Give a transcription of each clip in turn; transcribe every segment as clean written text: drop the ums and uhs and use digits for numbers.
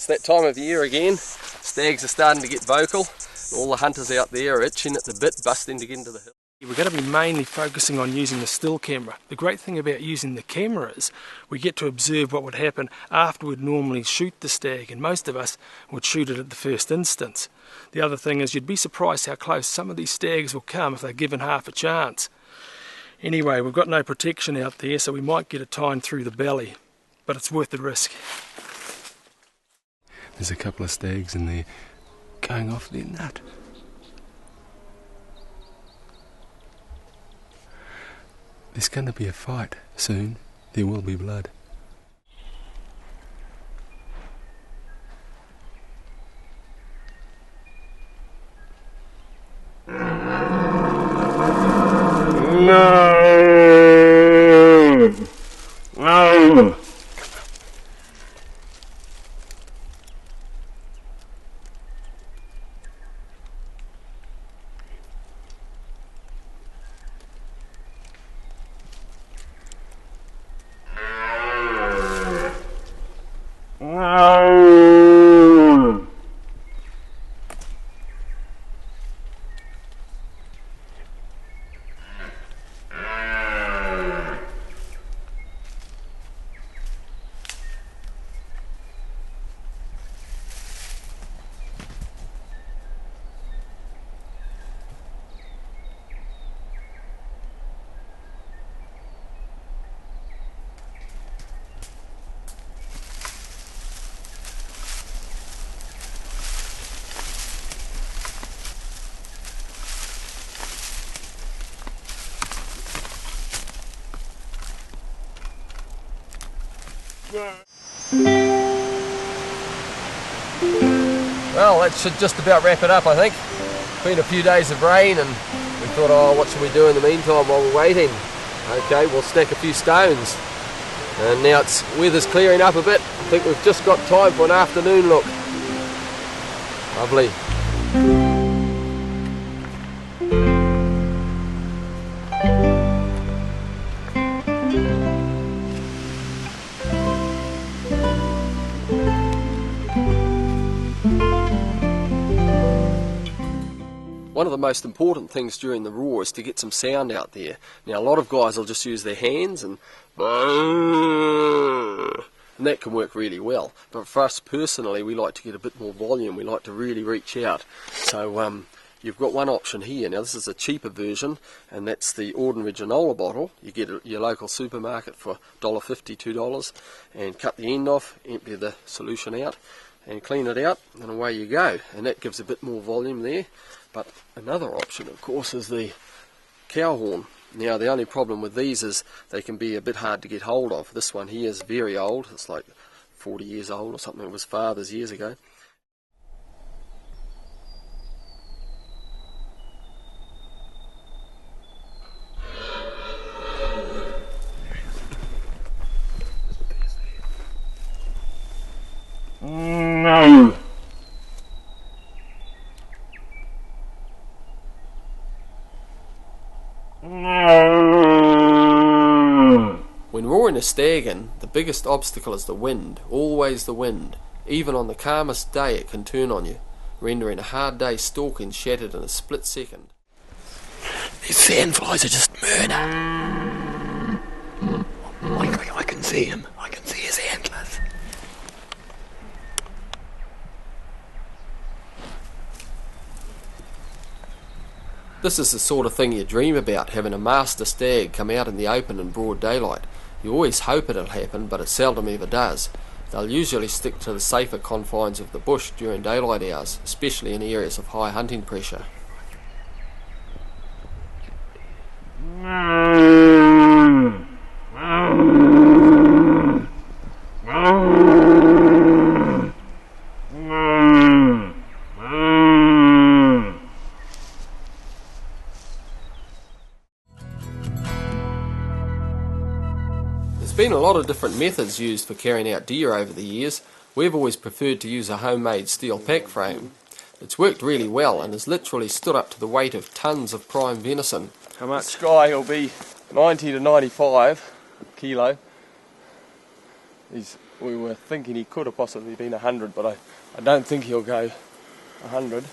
It's that time of year again. Stags are starting to get vocal. All the hunters out there are itching at the bit, busting to get into the hill. We're going to be mainly focusing on using the still camera. The great thing about using the camera is we get to observe what would happen after we'd normally shoot the stag, and most of us would shoot it at the first instance. The other thing is you'd be surprised how close some of these stags will come if they're given half a chance. Anyway, we've got no protection out there, so we might get a tine through the belly, but it's worth the risk. There's a couple of stags in there going off their nut. There's going to be a fight soon. There will be blood. No! No! Well, that should just about wrap it up, I think. Been a few days of rain and we thought, oh, what should we do in the meantime while we're waiting? Okay, we'll stack a few stones. And now weather's clearing up a bit. I think we've just got time for an afternoon look. Lovely. One of the most important things during the roar is to get some sound out there. Now a lot of guys will just use their hands and that can work really well. But for us personally, we like to get a bit more volume. We like to really reach out. So you've got one option here. Now this is a cheaper version, and that's the ordinary granola bottle. You get it at your local supermarket for $1.50, $2, and cut the end off, empty the solution out, and clean it out, and away you go. And that gives a bit more volume there. But another option, of course, is the cow horn. Now, the only problem with these is they can be a bit hard to get hold of. This one here is very old. It's like 40 years old or something. It was father's years ago. No! When roaring a stag in, the biggest obstacle is the wind, always the wind. Even on the calmest day it can turn on you, rendering a hard day's stalking shattered in a split second. These sandflies are just murder. I can see him. I can see his antlers. This is the sort of thing you dream about, having a master stag come out in the open in broad daylight. You always hope it'll happen, but it seldom ever does. They'll usually stick to the safer confines of the bush during daylight hours, especially in areas of high hunting pressure. There's been a lot of different methods used for carrying out deer over the years. We've always preferred to use a homemade steel pack frame. It's worked really well and has literally stood up to the weight of tons of prime venison. How much? This guy will be 90 to 95 kilo. He's we were thinking he could have possibly been 100, but I don't think he'll go 100.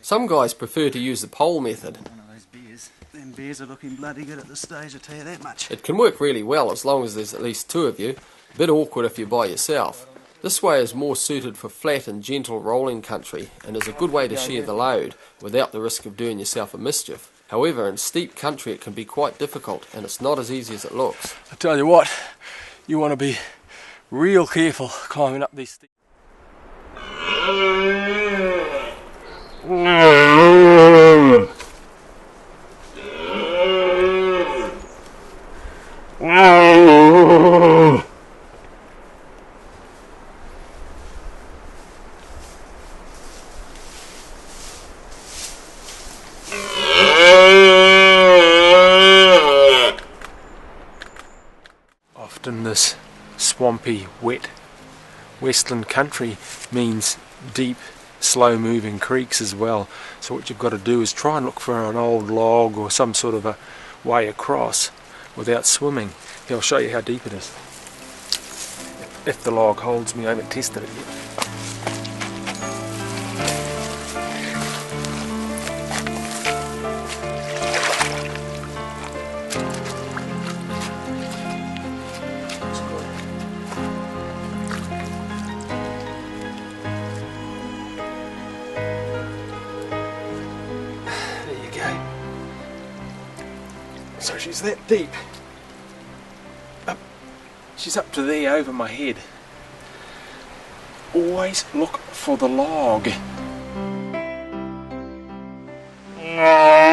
Some guys prefer to use the pole method. One of those beers. Them beers are looking bloody good at this stage, I tell you that much. It can work really well as long as there's at least two of you. A bit awkward if you're by yourself. This way is more suited for flat and gentle rolling country and is a good way to share the load without the risk of doing yourself a mischief. However, in steep country it can be quite difficult and it's not as easy as it looks. I tell you what, you want to be real careful climbing up these steep. Often this swampy, wet westland country means deep, slow-moving creeks as well. So what you've got to do is try and look for an old log or some sort of a way across without swimming. Here, I'll show you how deep it is. If the log holds me, I haven't tested it yet. So she's that deep. She's up to there over my head. Always look for the log. No!